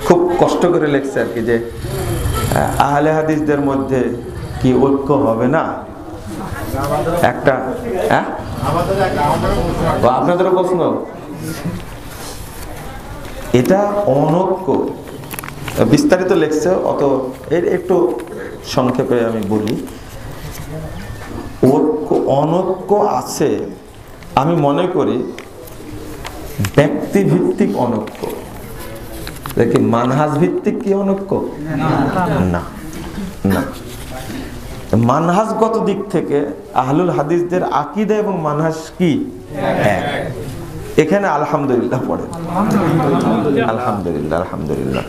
খুব কষ্ট করে লিখছে আর কি, যে আহলে হাদিসদের মধ্যে কি ঐক্য হবে না একটা। হ্যাঁ, আপনাদেরও প্রশ্ন, এটা অনৈক্য বিস্তারিত লিখছে, অত এর একটু সংক্ষেপে আমি বলি। অনৈক্য আছে, আমি মনে করি ব্যক্তিভিত্তিক অনৈক্য, দেখি মানহাজ ভিত্তিক কি অনৈক্য না, না। মানহাজগত দিক থেকে আহলুল হাদিসদের আকীদা এবং মানহাজ কি এক, এখানে আলহামদুলিল্লাহ পড়ে, আলহামদুলিল্লাহ আলহামদুলিল্লাহ।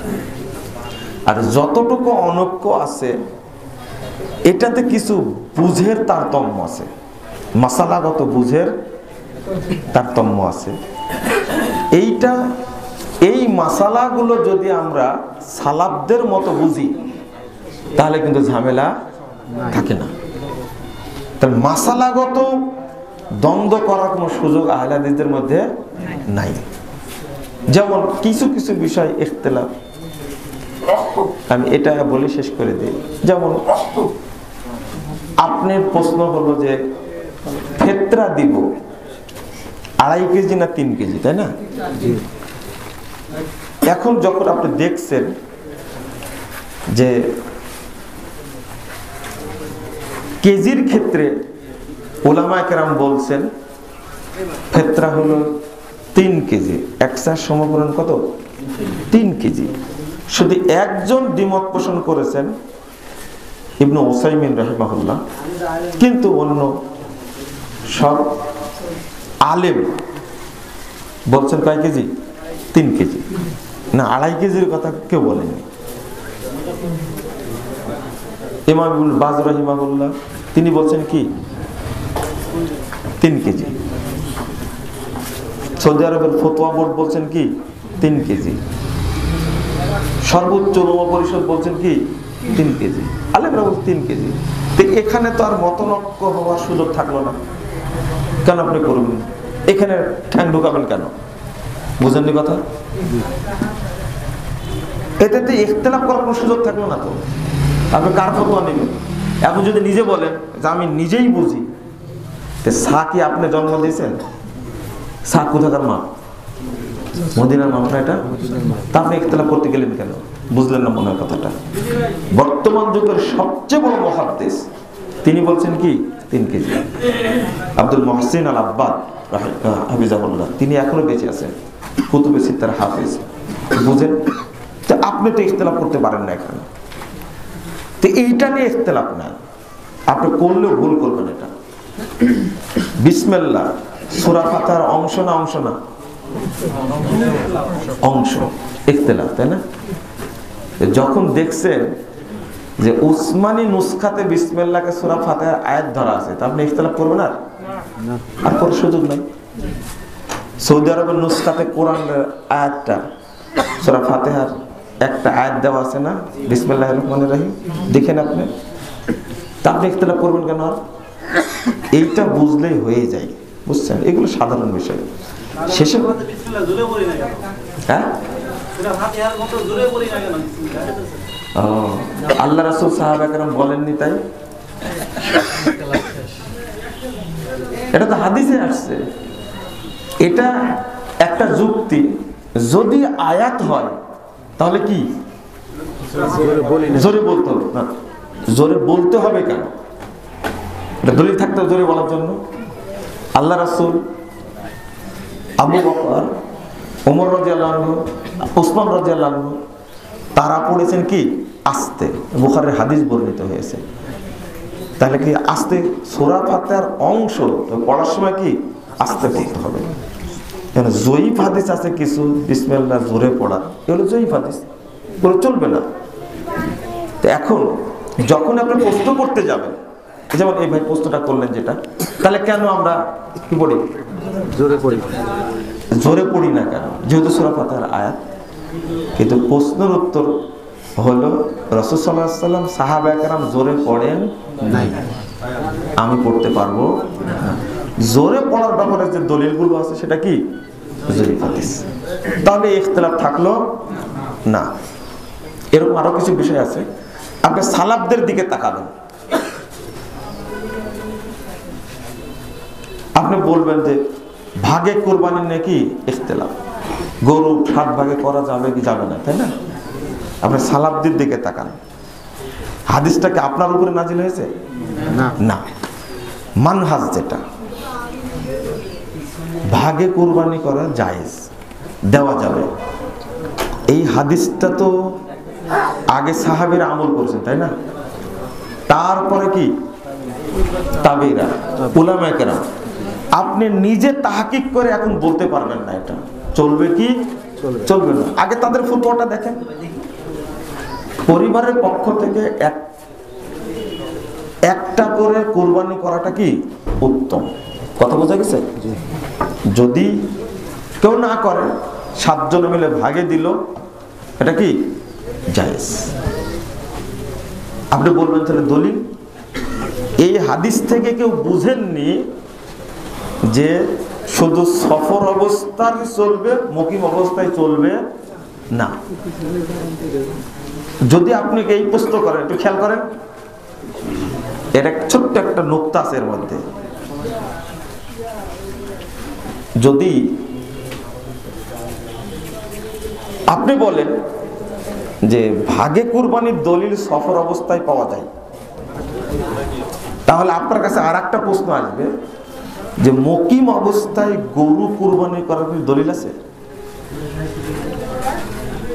আর যতটুকু অনৈক্য আছে এটাতে কিছু বুঝের তারতম্য আছে, মাসালাগত বুঝের তারতম্য আছে। এই মাসালাগুলো যদি আমরা সালাফদের মতো বুঝি তাহলে কিন্তু ঝামেলা থাকে না। তাহলে মাসালাগত দ্বন্দ্ব করার কোনো সুযোগ আহলে হাদিসদের মধ্যে নাই। যেমন কিছু কিছু বিষয় ইখতিলাফ, আমি এটা বলে শেষ করে দিই। যেমন আপনার প্রশ্ন হলো যে ফিতরা দিব 2.5 কেজি না 3 কেজি, তাই না? এখন যখন আপনি দেখছেন যে কেজির ক্ষেত্রে উলামায়ে কেরাম বলছেন ফিতরা হলো 3 কেজি, একসার সমপরিমাণ কত? 3 কেজি। শুধু একজন দ্বিমত পোষণ করেছেন, ইবনে উসাইমিন রাহিমাহুল্লাহ, কিন্তু অন্য সব আলেম বলছেন কয় কেজি? 3 কেজি, না 2.5 কেজির কথা কেউ বলেনি। ইমাম ইবনে বাজ রাহিমাহুল্লাহ তিনি বলছেন কি 3 কেজি। সৌদি আরবের ফতোয়া বোর্ড বলছেন কি 3 কেজি। সর্বোচ্চ উলামা পরিষদ বলছেন কি 3 কেজি। আলেমরা বলছেন 3 কেজি। তো এখানে তো আর মতনৈক্য হওয়ার সুযোগ থাকলো না। কেন আপনি করবেন? এখানে ঠ্যাং ঢুকাবেন কেন? বুঝেননি কথা? এতে ইখতিলাফ করার কোনো সুযোগ থাকলো না। তো আপনি কার ফতোয়া নেবেন? এখন যদি নিজে বলেন যে আমি নিজেই বুঝি, সা কি আপনি জন্ম দিয়েছেন? সা কোথাকার মা? মদিনার মা না এটা? তা আপনি ইখতিলাফ করতে গেলেন কেন? বুঝলেন না মনে হয় কথাটা। বর্তমান যুগের সবচেয়ে বড় মুহাদ্দিস তিনি বলছেন কি 3 কেজি। আব্দুল মুহসিন আল আব্বাদ হাফিজাহুল্লাহ, তিনি এখনো বেঁচে আছেন, কুতুবে সিত্তার হাফিজ। বুঝেন? তো আপনি তো ইখতিলাফ করতে পারেন না এখানে। তো এইটা নিয়ে ইখতিলাফ না, আপনি করলেও ভুল করবেন। এটা বিসমিল্লাহ সূরা ফাতিহার অংশ না অংশ না? অংশ। ইখতিলাফ, তাই না? যখন দেখছেন যে উসমানী নুসখাতে বিসমিল্লাহকে সূরা ফাতিহার আয়াত ধরা আছে, তা আপনি ইখতিলাফ করবেন আর কোনো সুযোগ নাই। সৌদি আরবের নুসখাতে কোরআনের আয়াতটা সূরা ফাতিহার একটা আয়াত দেওয়া আছে না, বিসমিল্লাহির রহমানির রহিম, দেখেন আপনি, তা আপনি ইখতিলাফ করবেন কেন? এইটা বুঝলেই হয়ে যায়, বুঝছেন? এগুলো সাধারণ বিষয়। শেষে হ্যাঁ, আল্লাহ রাসূল সাহাবা কেরাম বলেননি তাই? এটা তো হাদিসে আসছে। এটা একটা যুক্তি। যদি আয়াত হয় তাহলে কি জোরে বলতে হবে না? জোরে বলতে হবে কেন? দলিল থাকতে জোরে বলার জন্য। আল্লাহ রাসূল, আবু বকর, ওমর রাদিয়াল্লাহু আনহু, ওসমান রাদিয়াল্লাহু আনহু তারা পড়েছেন কি আস্তে। বুখারীর হাদিস বর্ণিত হয়েছে। তাহলে কি আস্তে? সূরা ফাতিহার অংশ পড়ার সময় কি আস্তে পড়তে হবে। কেন? জয়ীফ হাদিস আছে কিছু বিসমিল্লাহ জোরে পড়া, এগুলো জয়ীফ হাদিস, এগুলো চলবে না। তো এখন যখন আপনি প্রশ্ন করতে যাবেন, যেমন এই ভাই প্রশ্নটা করলেন যেটা, তাহলে কেন আমরা কি পড়ি? জোরে পড়ি। জোরে পড়ি না কেন? যেহেতু সূরা ফাতিহার আয়াত। কিন্তু প্রশ্নের উত্তর হলো রাসূল সাল্লাল্লাহু আলাইহি ওয়াসাল্লাম সাহাবায়ে কেরাম জোরে পড়েন নাই, আমি পড়তে পারবো না। জোরে পড়ার ব্যাপারে যে দলিলগুলো আছে সেটা কি জয়ীফ হাদিস। তাহলে ইখতিলাফ থাকলো না। এরকম আরো কিছু বিষয় আছে। আপনি সালাফদের দিকে তাকাবেন, আপনি বলবেন যে ভাগে কোরবানি নাকি ইখতিলাফ, গরু 7 ভাগে করা যাবে কি যাবে না, তাই না? আপনি সালাফদের দিকে তাকান, হাদিসটা কি আপনার উপরে নাজিল হয়েছে? না। মানহাজ যেটা, ভাগে কোরবানি করা জায়েজ, দেওয়া যাবে, এই হাদিসটা তো আগে সাহাবীরা আমল করছেন, তাই না? তারপরে কি তাবেঈরা, উলামায়ে কেরাম। আপনি নিজে তাহকিক করে এখন বলতে পারবেন না এটা চলবে কি চলবে না। আগে তাদের ফতোয়াটা দেখেন। পরিবারের পক্ষ থেকে একটা করে কোরবানি করাটা কি উত্তম, কথা বোঝা গেছে? যদি কেউ না করে 7 জন মিলে ভাগে দিল, এটা কি জায়েজ। আপনি বলবেন তাহলে দলিল, এই হাদিস থেকে কেউ বুঝেননি যে শুধু সফর অবস্থায় চলবে, মুকিম অবস্থায় চলবে না। যদি আপনি এই প্রশ্ন করেন, একটু খেয়াল করেন, এর ছোট্ট একটা নুকতা আছে এর মধ্যে। যদি আপনি বলেন যে ভাগে কুরবানির দলিল সফর অবস্থায় পাওয়া যায়, তাহলে আপনার কাছে আর একটা প্রশ্ন আসবে যে মুকিম অবস্থায় গরু কুরবানি করার দলিল আছে?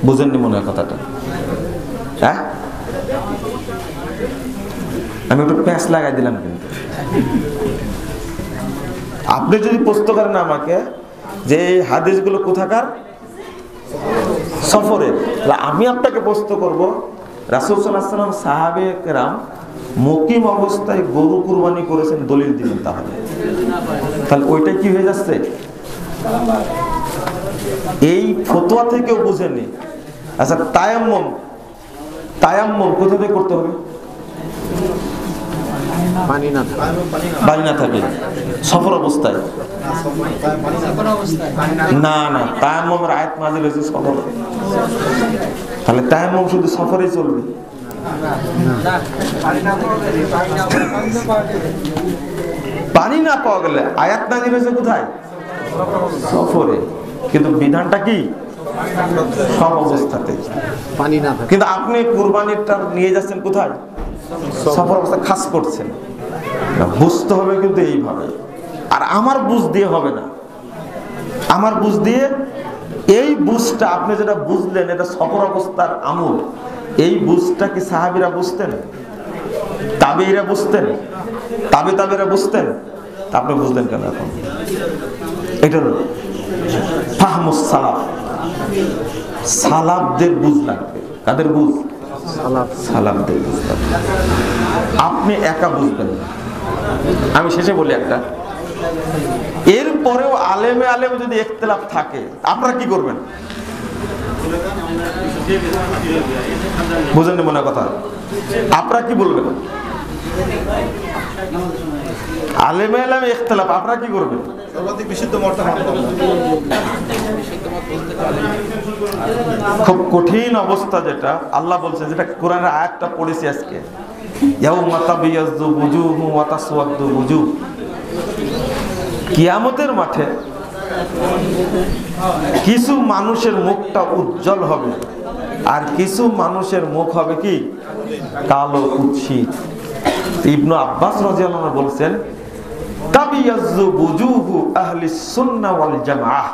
বুঝেননি মনে হয় কথাটা? হ্যাঁ, আমি একটু প্যাঁচ লাগাই দিলাম। কিন্তু আপনি যদি প্রশ্ন করেন আমাকে যে এই হাদিসগুলো কোথাকার, সফরের, তাহলে আমি আপনাকে প্রশ্ন করব রাসূল সাল্লাল্লাহু আলাইহি ওয়াসাল্লাম সাহাবে কেরাম মুকিম অবস্থায় গরু কুরবানি করেছেন, দলিল দিবেন। তাহলে ওইটা কি হয়ে যাচ্ছে? এই ফতোয়া থেকেও বুঝেনি। আচ্ছা, তায়াম্মুম কোথা থেকে করতে হবে? পানি না থাকে সফর অবস্থায়। না, তায়াম্মুমের আয়াত নাযিল হয়েছে সফরে। তাহলে তায়াম্মুম শুধু সফরেই চলবে? পানি না পাওয়া গেলে আয়াত নাযিল হয়েছে কোথায়? সফরে। কিন্তু বিধানটা কি? সব অবস্থাতে পানি না থাকে। কিন্তু আপনি কুরবানিটা নিয়ে যাচ্ছেন কোথায়? সফর অবস্থা খাস করছেন। বুঝতে হবে কিন্তু এইভাবে। আর আমার বুঝ দিয়ে হবে না। আমার বুঝ দিয়ে, এই বুঝটা আপনি যেটা বুঝলেন এটা সফর অবস্থার আমল, এই বুঝটা কি সাহাবীরা বুঝতেন? তাবেঈরা বুঝতেন? তাবেঈরা বুঝতেন? আপনি বুঝলেন কেন এখন? এটা হলো ফাহমুস সালাফ। সালাফদের বুঝ লাগবে। কাদের বুঝ? সালাফদের বুঝ লাগবে। আপনি একা বুঝবেন না। আমি শেষে বলি একটা, এরপরেও আলেমে যদি ইখতিলাফ থাকে, আপনারা কি করবেন? বুঝেননি মনে কথা? আপনারা কি বলবেন? আলেমে ইখতিলাফ, আপনারা কি করবেন? খুব কঠিন অবস্থা, যেটা আল্লাহ বলছে, যেটা কোরআনের আয়াতটা পড়েছি আজকে, ইয়াউমা তাবিয়াজ্জু বুজুহু ওয়া তাসওয়াদ্দু বুজুহ। কিয়ামতের মাঠে কিছু মানুষের মুখটা উজ্জ্বল হবে, আর কিছু মানুষের মুখ হবে কি কালো, কুৎসিত। ইবনে আব্বাস রাদিয়াল্লাহু আনহু বলছেন, তাবিয়াজ্জু বুজুহু আহলিস সুন্নাহ ওয়াল জামাআহ।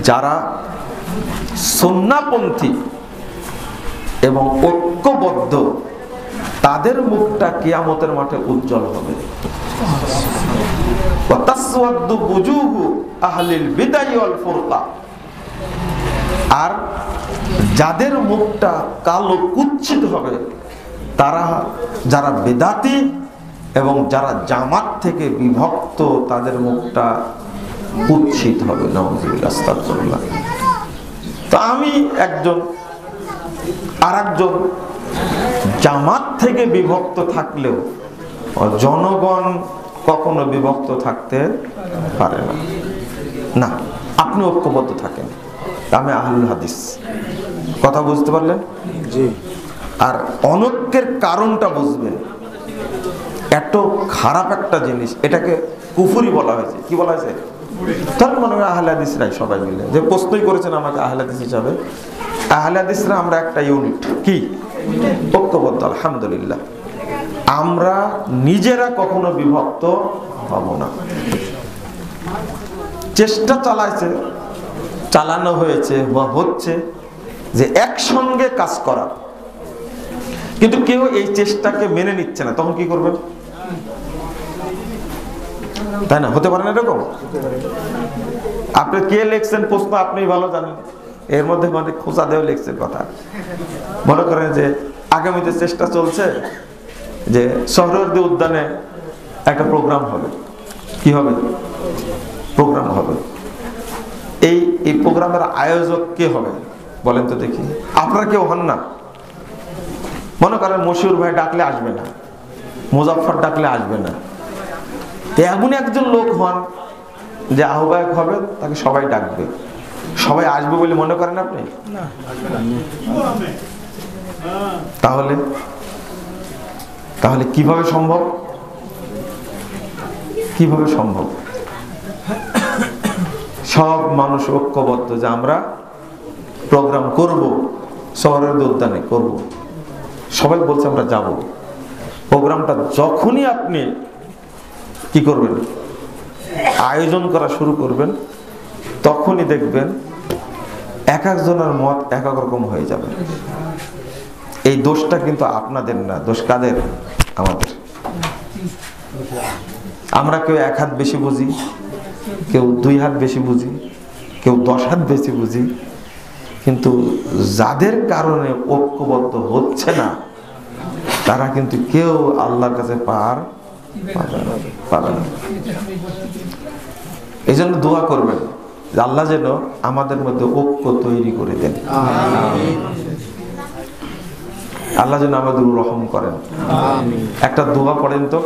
যারা সুন্নাহপন্থী এবং ঐক্যবদ্ধ, তাদের মুখটা কিয়ামতের মাঠে উজ্জ্বল হবে। ওয়া তাসওয়াদ্দু বুজুহু আহলিল বিদআহ ওয়াল ফুরকা। আর যাদের মুখটা কালো, কুৎসিত হবে, তারা যারা বেদাতি এবং যারা জামাত থেকে বিভক্ত, তাদের মুখটা কুৎসিত হবে। নাউযুবিল্লাহ, আস্তাগফিরুল্লাহ। তো আমি একজন, আর একজন জামাত থেকে বিভক্ত থাকলেও জনগণ কখনো বিভক্ত থাকতে পারে না। না, আপনি ঐক্যবদ্ধ থাকেন, আমি আহলুল হাদিস। কথা বুঝতে পারলেন? জি। আর অনৈক্যের কারণটা বুঝবেন। এত খারাপ একটা জিনিস, এটাকে কুফরি বলা হয়েছে। কি বলা হয়েছে? তার মনে হয় আহলে হাদিসরাই সবাই মিলে যে প্রশ্নই করেছেন আমাকে আহলে হাদিস হিসাবে। আহলে হাদিসরা আমরা একটা ইউনিট, কি ঐক্যবদ্ধ, আলহামদুলিল্লাহ। আমরা নিজেরা কখনো বিভক্ত হব না। চেষ্টা চালানো হয়েছে বা হচ্ছে যে একসঙ্গে কাজ করার, কিন্তু কেউ এই চেষ্টাকে মেনে নিচ্ছে না, তখন কি করবেন? তাই না? হতে পারে না এরকম? আপনি কে লিখছেন প্রশ্ন আপনি ভালো জানেন, এর মধ্যে মানে খোঁচা দেওয়া লিখছেন কথা। মনে করেন যে আগামীতে চেষ্টা চলছে যে সোহরাওয়ার্দী উদ্যানে একটা প্রোগ্রাম হবে। কি হবে? প্রোগ্রাম হবে। এই প্রোগ্রামের আয়োজক কে হবে বলেন তো দেখি? আপনারা কেউ হন না। মনে করেন মশিউর ভাই ডাকলে আসবে না, মুজাফফর ডাকলে আসবে না, এমন একজন লোক হন যে আহ্বায়ক হবে, তাকে সবাই ডাকবে, সবাই আসবে বলে মনে করেন আপনি? তাহলে কিভাবে সম্ভব? কিভাবে সম্ভব? সব মানুষ ঐক্যবদ্ধ যে আমরা প্রোগ্রাম করব, সোহরাওয়ার্দী উদ্যানে করব, সবাই বলছে আমরা যাব। প্রোগ্রামটা যখনই আপনি কি করবেন, আয়োজন করা শুরু করবেন, তখনই দেখবেন এক একজনের মত এক এক রকম হয়ে যাবে। এই দোষটা কিন্তু আপনাদের না, দোষ কাদের? আমাদের। আমরা কেউ 1 হাত বেশি বুঝি, কেউ 2 হাত বেশি বুঝি, কেউ 10 হাত বেশি বুঝি, কিন্তু যাদের কারণে ঐক্যবদ্ধ হচ্ছে না তারা কিন্তু কেউ আল্লাহর কাছে পার পাবে না। এই জন্য দোয়া করবেন যে আল্লাহ যেন আমাদের মধ্যে ঐক্য তৈরি করে দেন, আল্লাহ যেন আমাদের রহম করেন। একটা দোয়া পড়েন তো।